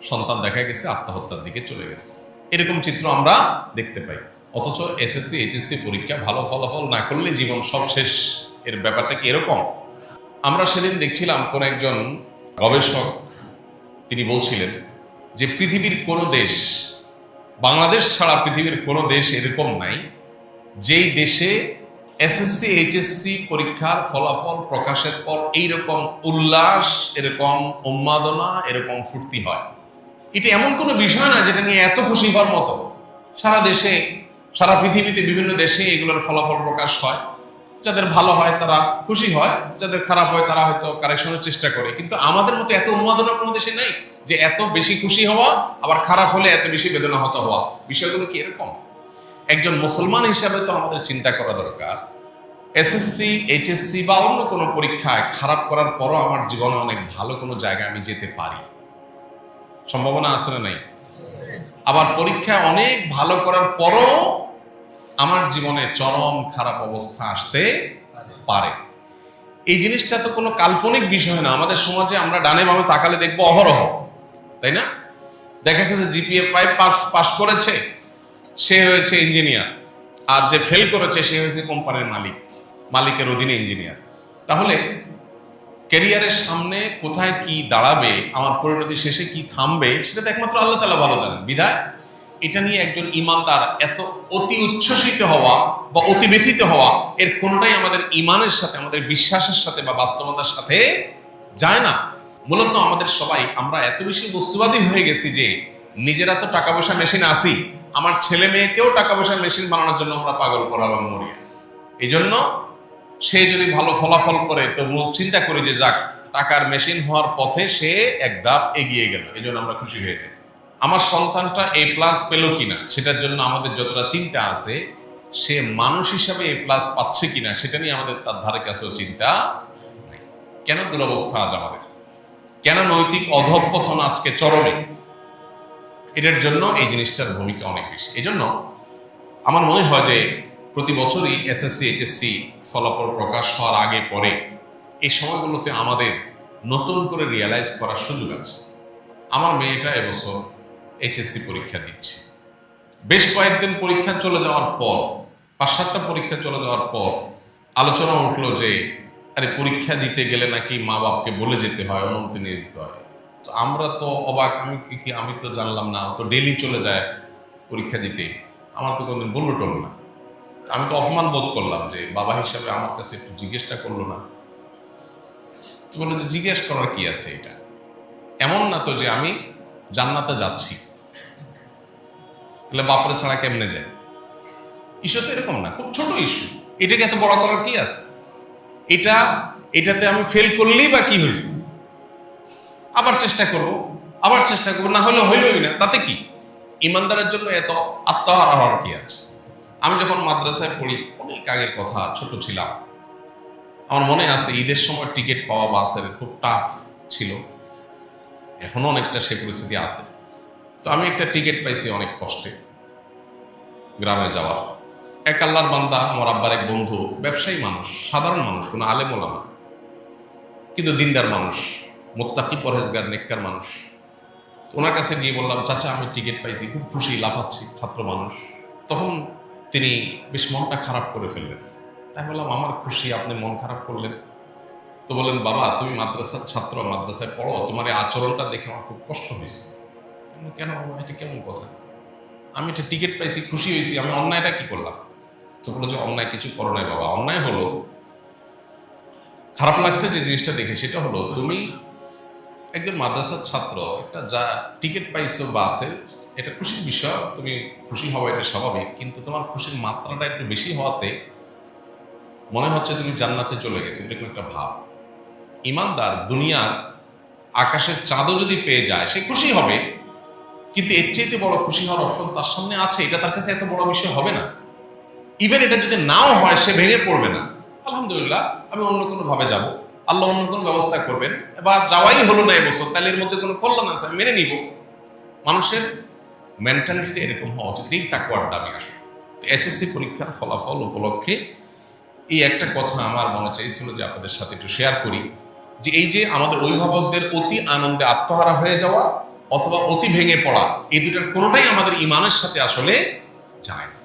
সন্তান দেখা গেছে আত্মহত্যার দিকে চলে গেছে। এরকম চিত্র আমরা দেখতে পাই। অথচ এসএসসি এইচএসসি পরীক্ষা ভালো ফলাফল না করলে জীবন সব শেষ, এর ব্যাপারটা কি এরকম? আমরা সেদিন দেখছিলাম কোন একজন গবেষক, তিনি বলছিলেন যে পৃথিবীর কোনো দেশ, বাংলাদেশ ছাড়া পৃথিবীর কোনো দেশ এরকম নাই যেই দেশে এসএসসি এইচএসসি পরীক্ষার ফলাফল প্রকাশের পর এইরকম উল্লাস, এরকম উন্মাদনা, এরকম ফুর্তি হয়। এটা এমন কোনো বিষয় না যেটা নিয়ে এত খুশি হওয়ার মতো। সারা দেশে, সারা পৃথিবীতে বিভিন্ন দেশে এগুলোর ফলাফল প্রকাশ হয়, যাদের ভালো হয় তারা খুশি হয়, যাদের খারাপ হয় তারা হয়তো কারেকশনের চেষ্টা করে। কিন্তু আমাদের মতো এত উন্মাদনা কোনো দেশে নাই যে এত বেশি খুশি হওয়া, আবার খারাপ হলে এত বেশি বেদনাহত হওয়া। বিষয়গুলো কি এরকম? একজন মুসলমান হিসাবে তো আমাদের চিন্তা করা দরকার, এসএসসি, এইচএসসি বা অন্য কোনো পরীক্ষায় খারাপ করার পরও আমার জীবনে অনেক ভালো কোনো জায়গায় আমি যেতে পারি। সম্ভাবনা আছে না নাই? আবার পরীক্ষায় অনেক ভালো করার পরও আমার জীবনে চরম খারাপ অবস্থা আসতে পারে। এই জিনিসটা তো কোনো কাল্পনিক বিষয় না। আমাদের সমাজে আমরা ডানে বামে তাকালে দেখবো অহরহ, তাই না? দেখা গেছে জিপিএ 5 পাস করেছে, সে হয়েছে ইঞ্জিনিয়ার, আর যে ফেল করেছে সে হয়েছে কোম্পানির মালিকের অধীনে ইঞ্জিনিয়ার। তাহলে ক্যারিয়ারের সামনে কোথায় কি দাঁড়াবে, আমার পরিণতি শেষে কি থামবে, সেটা তো একমাত্র আল্লাহ তাআলা ভালো জানেন। বিধায় এটা নিয়ে একজন ঈমানদার এত অতি উচ্ছ্বসিত হওয়া বা অতি ব্যথিত হওয়া, এর কোনটাই আমাদের ঈমানের সাথে, আমাদের বিশ্বাসের সাথে বা বাস্তবতার সাথে যায় না। মূলত আমাদের সবাই আমরা এত বেশি বস্তুবাদী হয়ে গেছি যে নিজেরা তো টাকা পয়সা মেশিন আসি, আমার ছেলে মেয়েকেও টাকা পয়সা মেশিন বানানোর জন্য আমরা পাগল করা এবং মরি। এই জন্য সে যদি ভালো ফলাফল করে তো চিন্তা করি যে যাক, টাকার মেশিন হওয়ার পথে সে এক ধাপ এগিয়ে গেল, এই জন্য আমরা খুশি হয়ে যাই। আমার সন্তানটা A+ পেল কিনা সেটার জন্য আমাদের যতটা চিন্তা আছে, সে মানুষ হিসাবে A+ পাচ্ছে কিনা সেটা নিয়ে আমাদের তার ধারে কাছেও চিন্তা নাই। কেন দুরবস্থা আজ আমাদের? কেন নৈতিক অধঃপতন আজকে চরমে? এটার জন্য এই জিনিসটার ভূমিকা অনেক বেশি। এই জন্য আমার মনে হয় যে প্রতি বছরই এসএসসি, এইচএসসি ফলাফল প্রকাশ হওয়ার আগে পরে এই সময়গুলোতে আমাদের নতুন করে রিয়েলাইজ করার সুযোগ আছে। আমার মেয়েটা এবছর এইচএসসি পরীক্ষা দিচ্ছে। বেশ কয়েকদিন পরীক্ষা চলে যাওয়ার পর, 5-7টা পরীক্ষা চলে যাওয়ার পর আলোচনা উঠলো যে আরে পরীক্ষা দিতে গেলে নাকি মা বাপকে বলে যেতে হয়, অনুমতি নিয়ে দিতে হয়। তো আমরা তো অবাক, আমি তো জানলাম না, তো ডেলি চলে যায় পরীক্ষা দিতে, আমার তো কোনোদিন বললো টললো না। আমি তো অপমান বোধ করলাম যে বাবা হিসাবে আমার কাছে একটু জিজ্ঞেসটা করলো না। তো বললো যে জিজ্ঞেস করার কি আছে, এটা এমন না তো যে আমি জান্নাতে যাচ্ছি, তাহলে বাপরে ছাড়া কেমনে যায়। ইস্যু তো এরকম না, খুব ছোট ইস্যু, এটাকে এত বড় করার কি আছে? এটাতে আমি ফেল করলেই বা কি হয়েছে, আবার চেষ্টা করব, না হলে হইলই না, তাতে কি? ইমানদারের জন্য এত আত্মহারা হওয়ার কি আছে? আমি যখন মাদ্রাসায় পড়ি, অনেক আগের কথা, ছোট ছিলাম, আমার মনে আছে ঈদের সময় টিকিট পাওয়া বাসের খুব টাফ ছিল, এখনো অনেকটা সে পরিস্থিতি আছে। তো আমি একটা টিকিট পাইছি অনেক কষ্টে গ্রামে যাওয়ার। এক আল্লাহর বান্দা, আমার আব্বার এক বন্ধু, ব্যবসায়ী মানুষ, সাধারণ মানুষ, কোনো আলেম ওলামা, কিন্তু দিনদার মানুষ, মুত্তাকি, পরহেজগার, নেককার মানুষ। ওনার কাছে গিয়ে বললাম, চাচা আমি টিকিট পাইছি, খুব খুশি, লাফাচ্ছি, ছাত্র মানুষ। তখন তিনি বেশ মনটা খারাপ করে ফেললেন। তাই বললাম, আমার খুশি, আপনি মন খারাপ করলেন? তো বললেন, বাবা তুমি মাদ্রাসার ছাত্র, মাদ্রাসায় পড়ো, তোমার এই আচরণটা দেখে আমার খুব কষ্ট হয়েছে। কেন, এটা কেমন কথা? আমি এটা টিকিট পাইছি, খুশি হয়েছি, আমি অন্যায়টা কি করলাম? তো বললো যে অন্যায় কিছু করো নাই বাবা, অন্যায় হলো, খারাপ লাগছে যে জিনিসটা দেখে, সেটা হলো তুমি একজন মাদ্রাসার ছাত্র, একটা যা টিকিট পাইছো বাসে, এটা খুশির বিষয়, তুমি খুশি হওয়া এটা স্বাভাবিক, কিন্তু তোমার খুশির মাত্রাটা একটু বেশি হওয়াতে মনে হচ্ছে তুমি জান্নাতে চলে গেছো, এরকম একটা ভাব। ইমানদার দুনিয়ার আকাশের চাঁদও যদি পেয়ে যায় সে খুশি হবে, কিন্তু এর চাইতে বড় খুশি হওয়ার অপশন তার সামনে আছে, এটা তার কাছে এত বড় বিষয় হবে না। ইভেন এটা যদি নাও হয় সে ভেঙে পড়বে না, আলহামদুলিল্লাহ আমি অন্য কোনো ভাবে যাব, আল্লাহ অন্য কোনো ব্যবস্থা করবেন, এবার যাওয়াই হলো না এবছর, তাহলে এর মধ্যে কোনো কল্যাণ আছে, আমি মেনে নিব। মানুষের মেন্টালিটি এরকম হওয়া উচিত, এই তাকওয়ার দাবি আসলে। এসএসসি পরীক্ষার ফলাফল উপলক্ষে এই একটা কথা আমার মনে চাইছিল যে আপনাদের সাথে একটু শেয়ার করি, যে এই যে আমাদের অভিভাবকদের অতি আনন্দে আত্মহারা হয়ে যাওয়া অথবা অতি ভেঙে পড়া, এই দুটার কোনোটাই আমাদের ইমানের সাথে আসলে যায় না।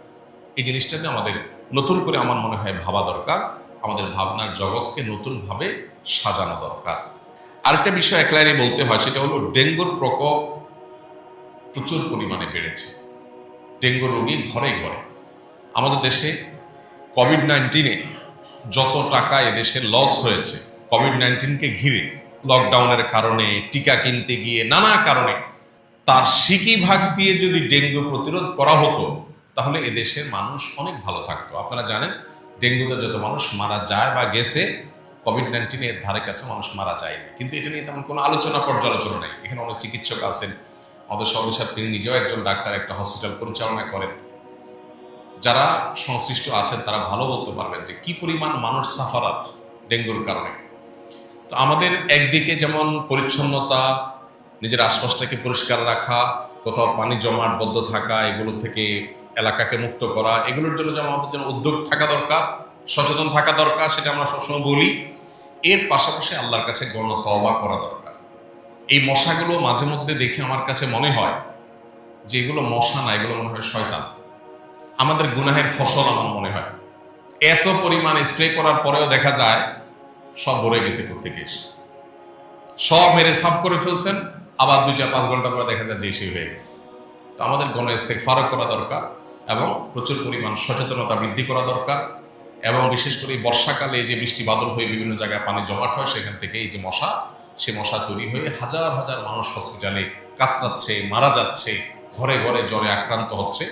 এই জিনিসটাকে আমাদের নতুন করে আমার মনে হয় ভাবা দরকার, আমাদের ভাবনার জগৎকে নতুনভাবে সাজানো দরকার। আরেকটা বিষয় এক লাইনে বলতে হয়, সেটা হলো ডেঙ্গুর প্রকোপ প্রচুর পরিমাণে বেড়েছে। ডেঙ্গু রোগী ঘরে ঘরে। আমাদের দেশে কোভিড-19-এ যত টাকা এদেশে লস হয়েছে কোভিড-19-কে ঘিরে, লকডাউনের কারণে, টিকা কিনতে গিয়ে, নানা কারণে, তার সিকি ভাগ দিয়ে যদি ডেঙ্গু প্রতিরোধ করা হতো তাহলে এদেশের মানুষ অনেক ভালো থাকতো। আপনারা জানেন ডেঙ্গুতে যত মানুষ মারা যায় বা গেছে, কোভিড-19 এর ধারে কাছে মানুষ মারা যায়নি। কিন্তু এটা নিয়ে তেমন কোনো আলোচনা পর্যালোচনা নেই। এখানে অনেক চিকিৎসক আছেন, আমাদের সভাপতি সাহেব তিনি নিজেও একজন ডাক্তার, একটা হসপিটাল পরিচালনা করেন। যারা সংশ্লিষ্ট আছেন তারা ভালো বলতে পারবেন যে কি পরিমাণ মানুষ সাফারাত ডেঙ্গুর কারণে। তো আমাদের একদিকে যেমন পরিচ্ছন্নতা, নিজের আশপাশটাকে পরিষ্কার রাখা, কোথাও পানি জমাট বদ্ধ থাকা, এগুলো থেকে এলাকাকে মুক্ত করা, এগুলোর জন্য যেমন আমাদের জন্য উদ্যোগ থাকা দরকার, সচেতন থাকা দরকার, সেটা আমরা সবসময় বলি। এর পাশাপাশি আল্লাহর কাছে তওবা করা দরকার। এই মশাগুলো মাঝে মধ্যে দেখে আমার কাছে মনে হয় যে এগুলো মশা না, এগুলো মনে হয় শয়তান, আমাদের গুনাহের ফসল আমার মনে হয়। এত পরিমাণ স্প্রে করার পরেও দেখা যায় সব ভরে গেছে প্রত্যেকে, সব মেরে সাফ করে ফেলছেন, আবার 2-4-5 ঘন্টা পরে দেখা যায় যে সেই হয়ে গেছে। তো আমাদের ইস্তেগফার করা দরকার এবং প্রচুর পরিমাণ সচেতনতা বৃদ্ধি করা দরকার। এবং বিশেষ করে বর্ষাকালে যে বৃষ্টি বাদল হয়ে বিভিন্ন জায়গায় পানি জমাট হয়, সেখান থেকে এই যে মশা, সে মশা তৈরি হয়ে হাজার হাজার মানুষ হসপিটালে কাতরাচ্ছে, মারা যাচ্ছে, ঘরে ঘরে জ্বরে আক্রান্ত হচ্ছে।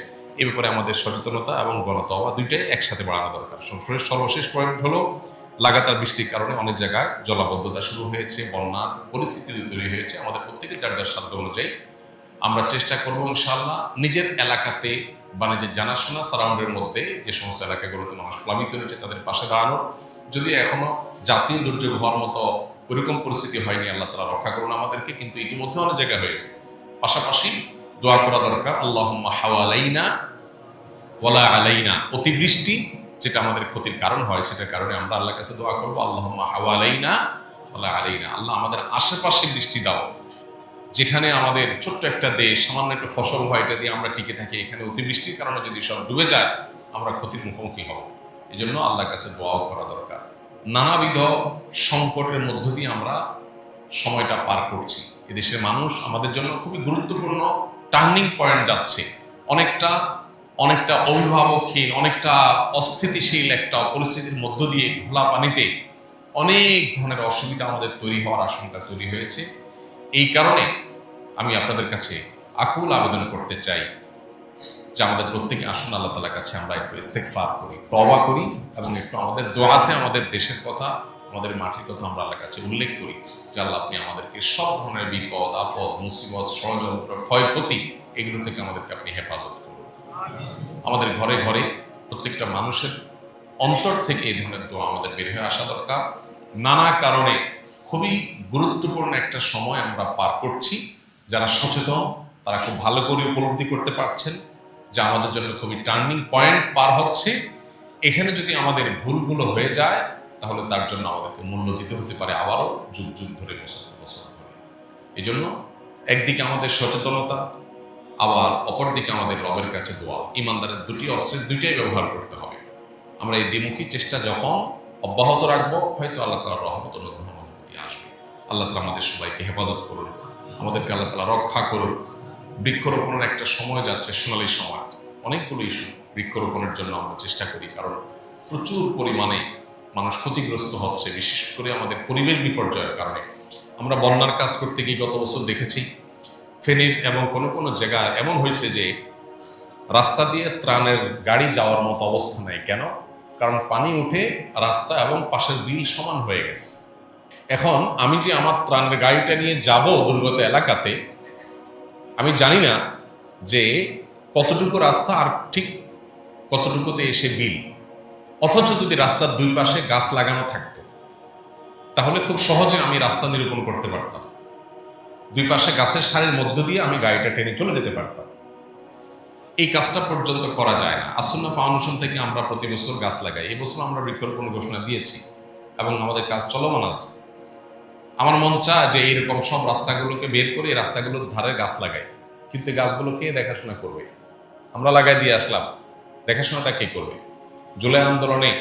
এ ব্যাপারে আমাদের সচেতনতা এবং গণতওবা দুইটাই একসাথে বাড়ানো দরকার। সর্বশেষ পয়েন্ট হলো, লাগাতার বৃষ্টির কারণে অনেক জায়গায় জলাবদ্ধতা শুরু হয়েছে, বন্যার পরিস্থিতি তৈরি হয়েছে। আমাদের প্রত্যেকের যার যার সাধ্য অনুযায়ী আমরা চেষ্টা করবো ইনশাআল্লাহ নিজের এলাকাতে বা নিজের জানাশোনা সারাউন্ডের মধ্যে যে সমস্ত এলাকাগুলোতে মানুষ প্লাবিত হয়েছে তাদের পাশে দাঁড়ানো। যদি এখনো জাতীয় দুর্যোগ হওয়ার মতো ওইরকম পরিস্থিতি হয়নি, আল্লাহ তাআলা রক্ষা করুন আমাদেরকে, কিন্তু ইতিমধ্যে অনেক জায়গায় হয়েছে। পাশাপাশি দোয়া করা দরকার, আল্লাহুম্মা হাওয়ালাইনা ওয়ালা আলাইনা। অতিবৃষ্টি যেটা আমাদের ক্ষতির কারণ হয়, সেটার কারণে আমরা আল্লাহর কাছে দোয়া করবো, আল্লাহুম্মা হাওয়ালাইনা ওয়ালা আলাইনা। আল্লাহ আমাদের আশেপাশে বৃষ্টি দাও। যেখানে আমাদের ছোট্ট একটা দেশ, সামান্য একটু ফসল হয়, এটা দিয়ে আমরা টিকে থাকি, এখানে অতিবৃষ্টির কারণে যদি সব ডুবে যায় আমরা ক্ষতির মুখোমুখি হব। এই জন্য আল্লাহর কাছে দোয়াও করা দরকার। নানাবিধ সংকটের মধ্য দিয়ে আমরা সময়টা পার করছি। এদেশের মানুষ আমাদের জন্য খুবই গুরুত্বপূর্ণ টার্নিং পয়েন্ট যাচ্ছে। অনেকটা অভিভাবকহীন, অনেকটা অস্থিতিশীল একটা পরিস্থিতির মধ্য দিয়ে ঘোলা পানিতে অনেক ধরনের অসুবিধা আমাদের তৈরি হওয়ার আশঙ্কা তৈরি হয়েছে। এই কারণে আমি আপনাদের কাছে আকুল আবেদন করতে চাই যে আমাদের প্রত্যেকে আসুন আল্লাহ তাআলার কাছে আমরা একটু ইস্তেগফার করি, তওবা করি এবং একটু আমাদের দোয়াতে আমাদের দেশের কথা, আমাদের মাটির কথা আমরা আল্লাহর কাছে উল্লেখ করি যে আল্লাহ আপনি আমাদেরকে সব ধরনের বিপদ আপদ, মুসিবত, ষড়যন্ত্র, ক্ষয়ক্ষতি, এগুলো থেকে আমাদেরকে আপনি হেফাজত করুন। আমাদের ঘরে ঘরে প্রত্যেকটা মানুষের অন্তর থেকে এই ধরনের দোয়া আমাদের বের হয়ে আসা দরকার। নানা কারণে খুবই গুরুত্বপূর্ণ একটা সময় আমরা পার করছি। যারা সচেতন তারা খুব ভালো করে উপলব্ধি করতে পারছেন যে আমাদের জন্য খুবই টার্নিং পয়েন্ট পার হচ্ছে। এখানে যদি আমাদের ভুলগুলো হয়ে যায় তাহলে তার জন্য আমাদেরকে মূল্য দিতে হতে পারে আবারও যুগ যুগ ধরে, বছর বছর ধরে। এই জন্য একদিকে আমাদের সচেতনতা, আবার অপরদিকে আমাদের রবের কাছে দোয়া। ইমানদারের দুটি অস্ত্রের দুইটাই ব্যবহার করতে হবে। আমরা এই দ্বিমুখী চেষ্টা যখন অব্যাহত রাখবো, হয়তো আল্লাহ তাআলার রহমত অনুগ্রহ আসবে। আল্লাহ তাআলা আমাদের সবাইকে হেফাজত করুন, আমাদেরকে আল্লাহ তাআলা রক্ষা করুন। বৃক্ষরোপণের একটা সময় যাচ্ছে, সোনালী সময়, অনেকগুলো ইস্যু বৃক্ষরোপণের জন্য আমরা চেষ্টা করি, কারণ প্রচুর পরিমাণে মানুষ ক্ষতিগ্রস্ত হচ্ছে, বিশেষ করে আমাদের পরিবেশ বিপর্যয়ের কারণে। আমরা বন্যার কাজ করতে গিয়ে গত বছর দেখেছি ফেনীর এবং কোনো কোনো জায়গা এমন হয়েছে যে রাস্তা দিয়ে ত্রাণের গাড়ি যাওয়ার মতো অবস্থা নেই। কেন? কারণ পানি উঠে রাস্তা এবং পাশের বিল সমান হয়ে গেছে। এখন আমি যে আমার ত্রাণের গাড়িটা নিয়ে যাব দুর্গত এলাকাতে, আমি জানি না যে কতটুকু রাস্তা আর ঠিক কতটুকুতে এসে বিল। অথচ যদি রাস্তার দুই পাশে গাছ লাগানো থাকতো তাহলে খুব সহজে আমি রাস্তা নিরূপণ করতে পারতাম। দুই পাশে গাছের সারির মধ্য দিয়ে আমি গাড়িটা টেনে চলে যেতে পারতাম। এই কাজটা পর্যন্ত করা যায় না। আসুন্নাহ ফাউন্ডেশন থেকে আমরা প্রতি বছর গাছ লাগাই। এই বছর আমরা বৃক্ষরোপণ ঘোষণা দিয়েছি এবং আমাদের কাজ চলমান আছে। আমার মন চায় যে এইরকম সব রাস্তাগুলোকে বের করে এই রাস্তাগুলোর ধারে গাছ লাগাই, কিন্তু গাছগুলো কে দেখাশোনা করবে? আমরা লাগাই দিয়ে আসলাম, দেখাশোনাটা কে করবে? জুলাই আন্দোলনে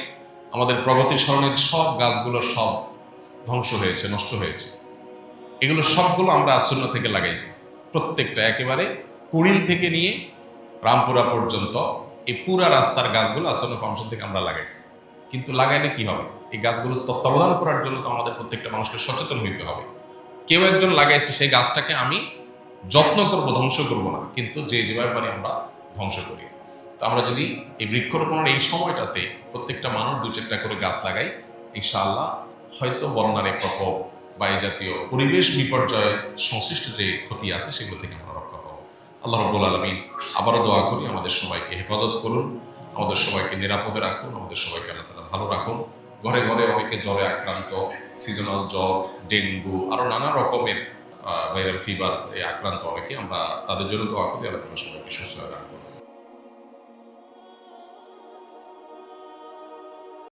আমাদের প্রগতি সরণির সব গাছগুলো সব ধ্বংস হয়েছে, নষ্ট হয়েছে। এগুলো সবগুলো আমরা আসুন্নাহ থেকে লাগাইছি, প্রত্যেকটা একেবারে কুড়িল থেকে নিয়ে রামপুরা পর্যন্ত এই পুরা রাস্তার গাছগুলো আসুন্নাহ ফাউন্ডেশন থেকে আমরা লাগাইছি। কিন্তু লাগাইলে কি হবে? এই গাছগুলো তত্ত্বাবধান করার জন্য তো আমাদের প্রত্যেকটা মানুষকে সচেতন হইতে হবে। কেউ একজন লাগাইছে, সেই গাছটাকে আমি যত্ন করব, ধ্বংস করব না, কিন্তু যে যেভাবে পারি আমরা ধ্বংস করি। তো আমরা যদি এই বৃক্ষরোপণের এই সময়টাতে প্রত্যেকটা মানুষ 2-4টা করে গাছ লাগাই, ইনশাআল্লাহ হয়তো বন্যার এই প্রকোপ বা এই জাতীয় পরিবেশ বিপর্যয় সংশ্লিষ্ট যে ক্ষতি আছে সেগুলো থেকে আমরা রক্ষা পাবো। আল্লাহ রাব্বুল আলামিন আবারও দোয়া করি আমাদের সবাইকে হেফাজত করুন, আমাদের সবাইকে নিরাপদে রাখুন, আমাদের সবাইকে আল্লাহ তাআলা ভালো রাখুন। ঘরে ঘরে অনেকে জ্বরে আক্রান্ত, সিজনাল জ্বর, ডেঙ্গু, আরো নানা রকমের ভাইরাল ফিভার আক্রান্ত অনেকে, আমরা তাদের জন্য দোয়া করি আল্লাহ তাআলা সবাইকে সুস্থ রাখুন।